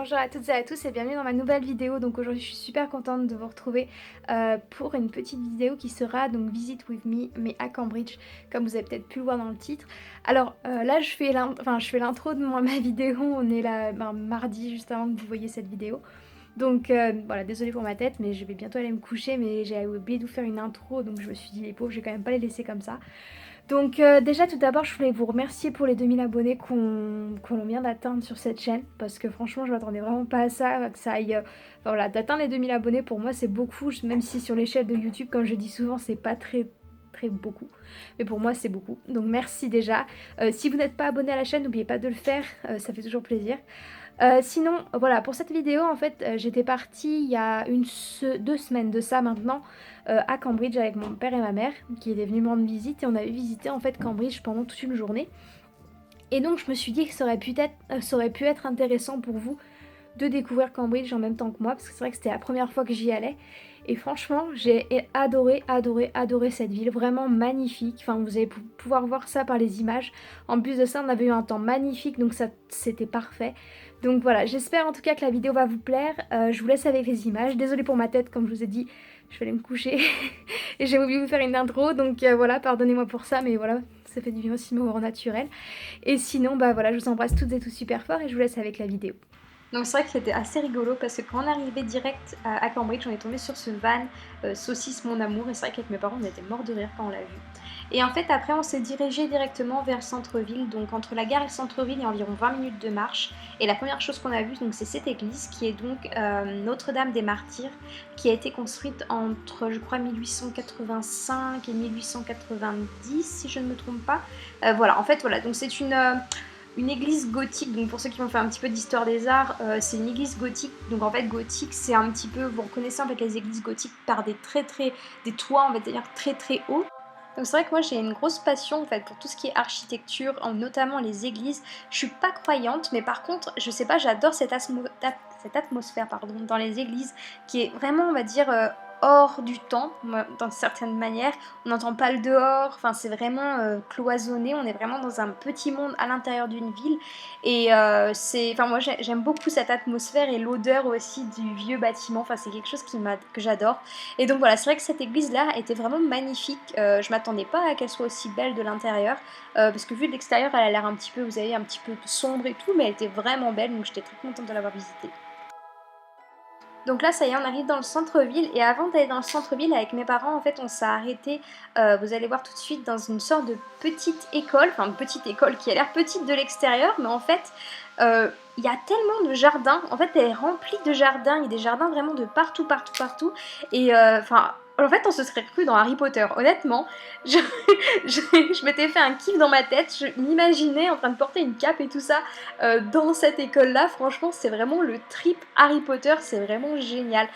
Bonjour à toutes et à tous et bienvenue dans ma nouvelle vidéo. Donc aujourd'hui je suis super contente de vous retrouver pour une petite vidéo qui sera donc Visit with me mais à Cambridge, comme vous avez peut-être pu le voir dans le titre. Alors là je fais l'intro de ma vidéo, on est là mardi juste avant que vous voyez cette vidéo. Donc voilà, désolée pour ma tête mais je vais bientôt aller me coucher, mais j'ai oublié de vous faire une intro, donc je me suis dit les pauvres, je vais quand même pas les laisser comme ça. Donc déjà tout d'abord je voulais vous remercier pour les 2000 abonnés qu'on vient d'atteindre sur cette chaîne, parce que franchement je m'attendais vraiment pas à ça, que ça aille... voilà, d'atteindre les 2000 abonnés pour moi c'est beaucoup, même si sur l'échelle de YouTube comme je dis souvent c'est pas très beaucoup, mais pour moi c'est beaucoup, donc merci déjà. Si vous n'êtes pas abonné à la chaîne, n'oubliez pas de le faire, ça fait toujours plaisir. Sinon voilà, pour cette vidéo en fait j'étais partie il y a 2 semaines de ça maintenant à Cambridge avec mon père et ma mère qui étaient venus me rendre visite, et on avait visité en fait Cambridge pendant toute une journée. Et donc je me suis dit que ça aurait pu être intéressant pour vous de découvrir Cambridge en même temps que moi, parce que c'est vrai que c'était la première fois que j'y allais. Et franchement, j'ai adoré cette ville, vraiment magnifique. Enfin, vous allez pouvoir voir ça par les images. En plus de ça, on avait eu un temps magnifique, donc ça, c'était parfait. Donc voilà, j'espère en tout cas que la vidéo va vous plaire. Je vous laisse avec les images. Désolée pour ma tête, comme je vous ai dit, je vais aller me coucher. Et j'ai oublié de vous faire une intro, donc voilà, pardonnez-moi pour ça, mais voilà, ça fait du bien aussi de me voir naturel. Et sinon, bah voilà, je vous embrasse toutes et tous super fort et je vous laisse avec la vidéo. Donc c'est vrai que c'était assez rigolo parce que quand on arrivait direct à Cambridge, on est tombé sur ce van Saucisse Mon Amour, et c'est vrai qu'avec mes parents on était morts de rire quand on l'a vu. Et en fait après on s'est dirigé directement vers le centre-ville, donc entre la gare et le centre-ville il y a environ 20 minutes de marche. Et la première chose qu'on a vue, donc c'est cette église qui est donc Notre-Dame des Martyrs, qui a été construite entre je crois 1885 et 1890 si je ne me trompe pas. Voilà, en fait voilà, donc c'est une église gothique, donc pour ceux qui vont faire un petit peu d'histoire des arts, c'est une église gothique. Donc en fait gothique c'est un petit peu, vous reconnaissez en fait les églises gothiques par des toits on va dire très hauts. Donc c'est vrai que moi j'ai une grosse passion en fait pour tout ce qui est architecture, notamment les églises. Je suis pas croyante, mais par contre je sais pas, j'adore cette atmosphère dans les églises, qui est vraiment on va dire hors du temps, dans certaines manières. On n'entend pas le dehors, enfin c'est vraiment cloisonné, on est vraiment dans un petit monde à l'intérieur d'une ville. Et moi j'aime beaucoup cette atmosphère et l'odeur aussi du vieux bâtiment, enfin c'est quelque chose que j'adore. Et donc voilà, c'est vrai que cette église là était vraiment magnifique, je m'attendais pas à qu'elle soit aussi belle de l'intérieur, parce que vu de l'extérieur elle a l'air un petit peu, vous savez, un petit peu sombre et tout, mais elle était vraiment belle, donc j'étais très contente de l'avoir visitée. Donc là ça y est, on arrive dans le centre-ville, et avant d'aller dans le centre-ville avec mes parents en fait on s'est arrêté, vous allez voir tout de suite, dans une sorte de petite école, enfin une petite école qui a l'air petite de l'extérieur, mais en fait il y a tellement de jardins, en fait elle est remplie de jardins, il y a des jardins vraiment de partout, et en fait on se serait cru dans Harry Potter, honnêtement, je m'étais fait un kiff dans ma tête, je m'imaginais en train de porter une cape et tout ça dans cette école là, franchement c'est vraiment le trip Harry Potter, c'est vraiment génial.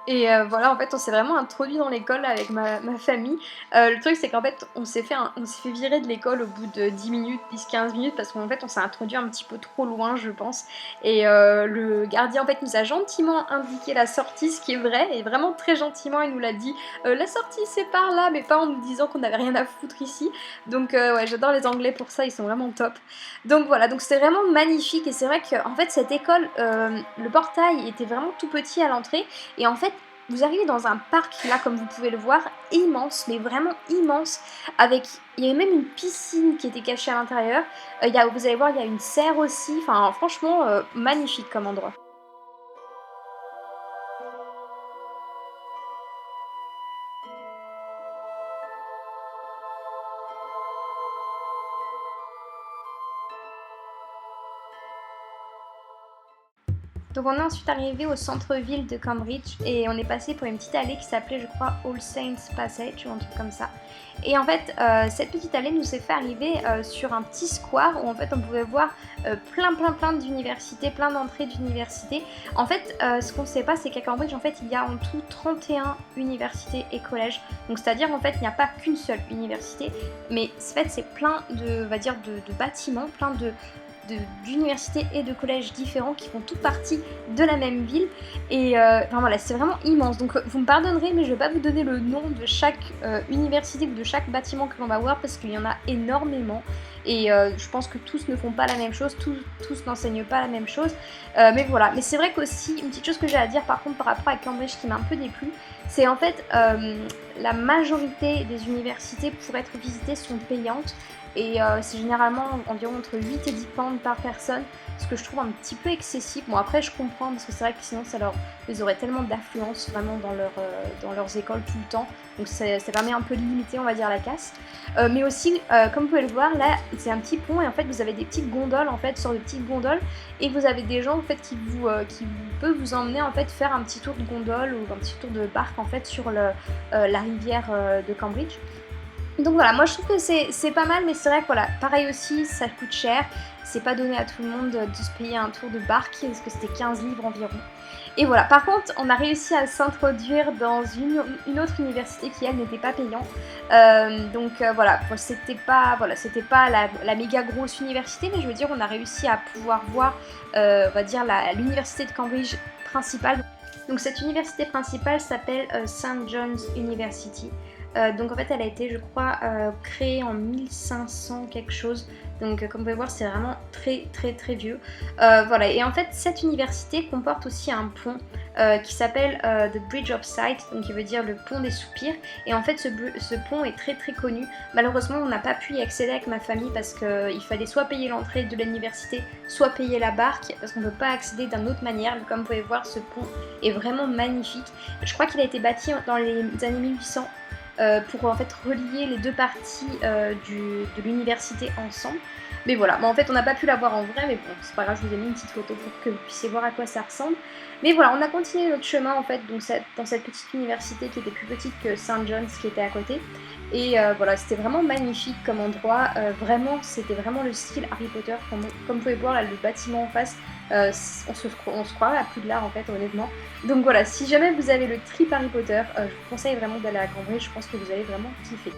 Et voilà, en fait, on s'est vraiment introduit dans l'école avec ma famille. Le truc, c'est qu'en fait, on s'est fait virer de l'école au bout de 10 minutes, 10-15 minutes, parce qu'en fait, on s'est introduit un petit peu trop loin, je pense. Et le gardien, en fait, nous a gentiment indiqué la sortie, ce qui est vrai, et vraiment très gentiment, il nous l'a dit. La sortie, c'est par là, mais pas en nous disant qu'on n'avait rien à foutre ici. Donc, ouais, j'adore les Anglais pour ça, ils sont vraiment top. Donc voilà, donc c'était vraiment magnifique, et c'est vrai qu'en fait, cette école, le portail était vraiment tout petit à l'entrée, et en fait, vous arrivez dans un parc, là, comme vous pouvez le voir, immense, mais vraiment immense, il y avait même une piscine qui était cachée à l'intérieur, vous allez voir, il y a une serre aussi, enfin, franchement, magnifique comme endroit. Donc on est ensuite arrivé au centre-ville de Cambridge, et on est passé pour une petite allée qui s'appelait, je crois, All Saints Passage ou un truc comme ça. Et en fait, cette petite allée nous s'est fait arriver sur un petit square où en fait on pouvait voir plein d'universités, plein d'entrées d'universités. En fait, ce qu'on ne sait pas, c'est qu'à Cambridge, en fait, il y a en tout 31 universités et collèges. Donc c'est-à-dire en fait, il n'y a pas qu'une seule université, mais en fait, c'est plein de bâtiments, plein d'universités et de collèges différents qui font toutes partie de la même ville, et voilà, c'est vraiment immense. Donc vous me pardonnerez, mais je ne vais pas vous donner le nom de chaque université ou de chaque bâtiment que l'on va voir, parce qu'il y en a énormément, et je pense que tous ne font pas la même chose, tous n'enseignent pas la même chose, mais voilà. Mais c'est vrai qu'aussi, une petite chose que j'ai à dire par contre par rapport à Cambridge qui m'a un peu déplu, c'est en fait la majorité des universités pour être visitées sont payantes, et c'est généralement environ entre 8 et 10 pounds par personne, ce que je trouve un petit peu excessif. Bon après je comprends parce que c'est vrai que sinon ça ils auraient tellement d'affluence vraiment dans leurs écoles tout le temps, donc ça permet un peu de limiter on va dire la casse. Mais aussi comme vous pouvez le voir là c'est un petit pont et en fait vous avez des petites gondoles en fait, sortes de petites gondoles, et vous avez des gens en fait qui peuvent vous emmener en fait faire un petit tour de gondole ou un petit tour de barque en fait sur la rivière de Cambridge. Donc voilà, moi je trouve que c'est pas mal, mais c'est vrai que voilà, pareil aussi, ça coûte cher. C'est pas donné à tout le monde de se payer un tour de barque, parce que c'était 15 livres environ. Et voilà, par contre, on a réussi à s'introduire dans une autre université qui, elle, n'était pas payante. Voilà, c'était pas la méga grosse université, mais je veux dire, on a réussi à pouvoir voir, on va dire, l'université de Cambridge principale. Donc cette université principale s'appelle St. John's University. Donc en fait elle a été je crois créée en 1500 quelque chose, donc comme vous pouvez voir c'est vraiment très très très vieux. Voilà, et en fait cette université comporte aussi un pont qui s'appelle The Bridge of Sight, donc qui veut dire le pont des soupirs, et en fait ce pont est très très connu. Malheureusement on n'a pas pu y accéder avec ma famille parce qu'il fallait soit payer l'entrée de l'université, soit payer la barque, parce qu'on ne peut pas accéder d'une autre manière. Mais comme vous pouvez voir ce pont est vraiment magnifique. Je crois qu'il a été bâti dans les années 1800 pour en fait relier les deux parties de l'université ensemble. Mais voilà, en fait on n'a pas pu la voir en vrai, mais bon c'est pas grave, je vous ai mis une petite photo pour que vous puissiez voir à quoi ça ressemble. Mais voilà, on a continué notre chemin en fait donc dans cette petite université qui était plus petite que St. John's qui était à côté. Et voilà, c'était vraiment magnifique comme endroit, vraiment c'était vraiment le style Harry Potter, comme vous pouvez voir là le bâtiment en face, on se croirait à Poudlard en fait honnêtement. Donc voilà, si jamais vous avez le trip Harry Potter, je vous conseille vraiment d'aller à Cambridge, je pense que vous allez vraiment kiffer.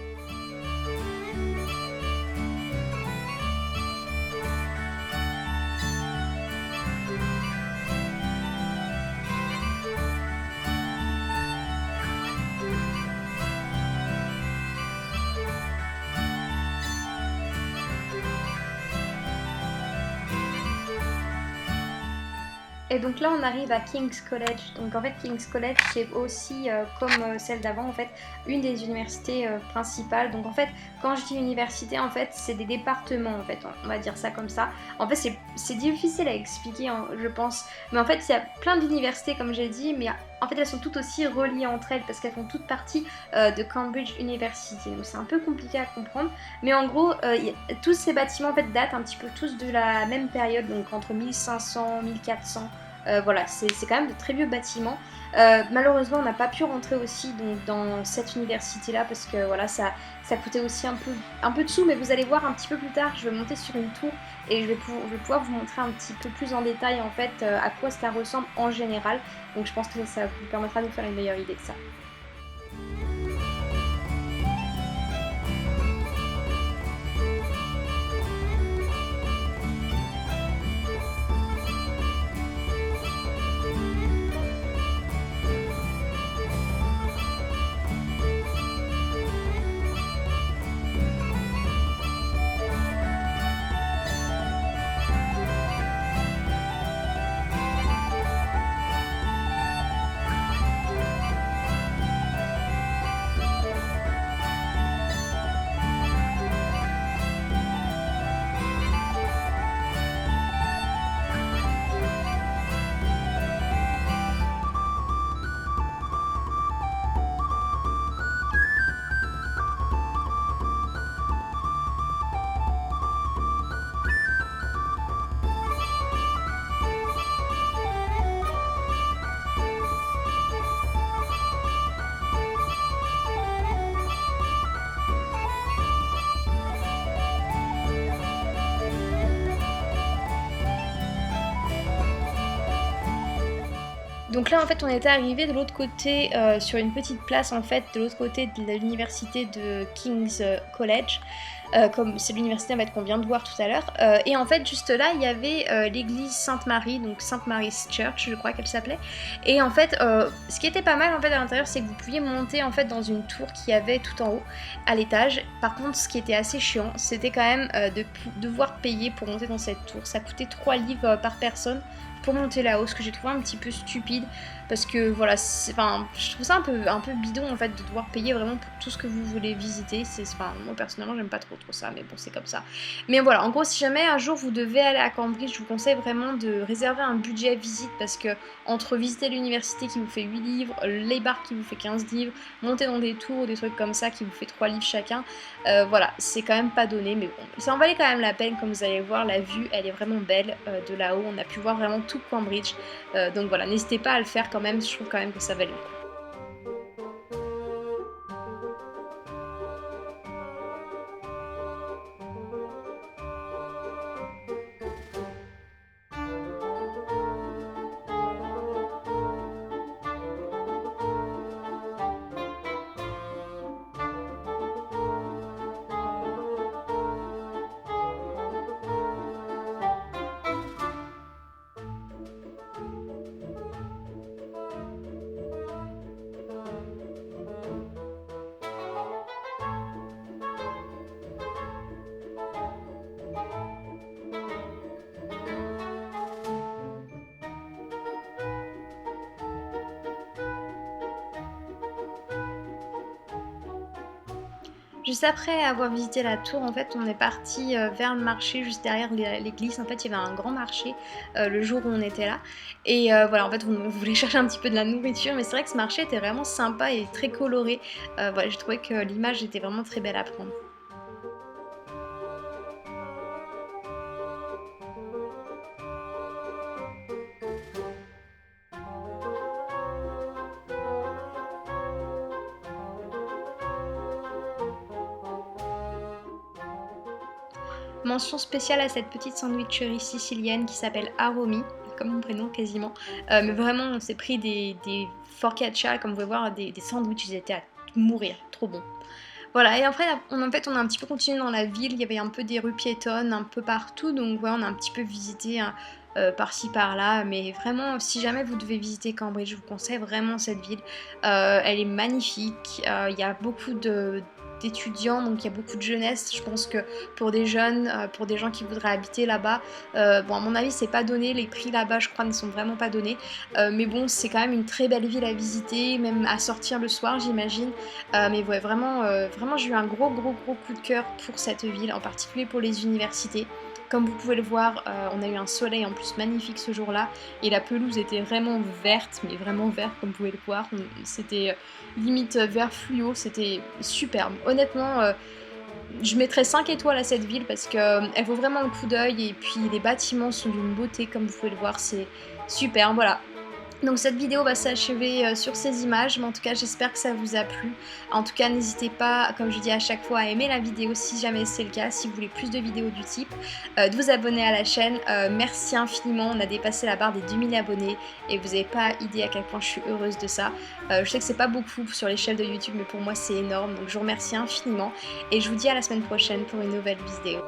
Et donc là on arrive à King's College. Donc en fait King's College c'est aussi comme celle d'avant en fait une des universités principales. Donc en fait quand je dis université en fait c'est des départements en fait, on va dire ça comme ça. En fait c'est difficile à expliquer je pense, mais en fait il y a plein d'universités comme j'ai dit, mais en fait elles sont toutes aussi reliées entre elles parce qu'elles font toutes partie de Cambridge University. Donc c'est un peu compliqué à comprendre, mais en gros tous ces bâtiments en fait datent un petit peu tous de la même période, donc entre 1500 1400. Voilà, c'est quand même de très vieux bâtiments. Malheureusement, on n'a pas pu rentrer aussi donc, dans cette université-là parce que voilà, ça coûtait aussi un peu de sous. Mais vous allez voir un petit peu plus tard, je vais monter sur une tour et je vais pouvoir vous montrer un petit peu plus en détail en fait à quoi ça ressemble en général. Donc je pense que ça vous permettra de vous faire une meilleure idée de ça. Donc là en fait on était arrivé de l'autre côté sur une petite place en fait de l'autre côté de l'université de King's College. comme c'est l'université en fait, qu'on vient de voir tout à l'heure. Et en fait, juste là, il y avait l'église Sainte-Marie, donc Sainte Mary's Church, je crois qu'elle s'appelait. Et en fait, ce qui était pas mal en fait à l'intérieur, c'est que vous pouviez monter en fait dans une tour qui avait tout en haut, à l'étage. Par contre, ce qui était assez chiant, c'était quand même de devoir payer pour monter dans cette tour. Ça coûtait 3 livres par personne pour monter là-haut, ce que j'ai trouvé un petit peu stupide. Parce que voilà, enfin, je trouve ça un peu bidon en fait de devoir payer vraiment pour tout ce que vous voulez visiter. Enfin, moi personnellement j'aime pas trop ça, mais bon c'est comme ça. Mais voilà, en gros si jamais un jour vous devez aller à Cambridge, je vous conseille vraiment de réserver un budget visite parce que entre visiter l'université qui vous fait 8 livres, les bars qui vous fait 15 livres, monter dans des tours, des trucs comme ça qui vous fait 3 livres chacun, voilà, c'est quand même pas donné, mais bon, ça en valait quand même la peine. Comme vous allez voir, la vue elle est vraiment belle de là-haut, on a pu voir vraiment tout Cambridge, donc voilà, n'hésitez pas à le faire quand même, je trouve quand même que ça valait le coup. Juste après avoir visité la tour, en fait, on est parti vers le marché juste derrière l'église. En fait, il y avait un grand marché le jour où on était là. Et voilà, en fait, on voulait chercher un petit peu de la nourriture, mais c'est vrai que ce marché était vraiment sympa et très coloré. Voilà, j'ai trouvé que l'image était vraiment très belle à prendre. Mention spéciale à cette petite sandwicherie sicilienne qui s'appelle Aromi, comme mon prénom quasiment. Mais vraiment, on s'est pris des focaccia, comme vous pouvez voir, des sandwichs, ils étaient à mourir, trop bon. Voilà, et après, en fait, on a un petit peu continué dans la ville, il y avait un peu des rues piétonnes un peu partout, donc ouais, on a un petit peu visité hein, par-ci par-là, mais vraiment, si jamais vous devez visiter Cambridge, je vous conseille vraiment cette ville. Elle est magnifique, il y a beaucoup d'étudiants, donc il y a beaucoup de jeunesse. Je pense que pour des jeunes, pour des gens qui voudraient habiter là-bas, bon à mon avis c'est pas donné, les prix là-bas je crois ne sont vraiment pas donnés, mais bon c'est quand même une très belle ville à visiter, même à sortir le soir j'imagine. Mais ouais vraiment, vraiment j'ai eu un gros coup de cœur pour cette ville, en particulier pour les universités. Comme vous pouvez le voir, on a eu un soleil en plus magnifique ce jour-là et la pelouse était vraiment verte, mais vraiment verte comme vous pouvez le voir. C'était limite vert fluo, c'était superbe. Honnêtement, je mettrais 5 étoiles à cette ville parce qu'elle vaut vraiment le coup d'œil et puis les bâtiments sont d'une beauté comme vous pouvez le voir, c'est super. Voilà, donc cette vidéo va s'achever sur ces images, mais en tout cas j'espère que ça vous a plu. En tout cas n'hésitez pas, comme je dis à chaque fois, à aimer la vidéo si jamais c'est le cas, si vous voulez plus de vidéos du type, de vous abonner à la chaîne. Merci infiniment, on a dépassé la barre des 2000 abonnés et vous n'avez pas idée à quel point je suis heureuse de ça. Je sais que c'est pas beaucoup sur l'échelle de YouTube, mais pour moi c'est énorme, donc je vous remercie infiniment et je vous dis à la semaine prochaine pour une nouvelle vidéo.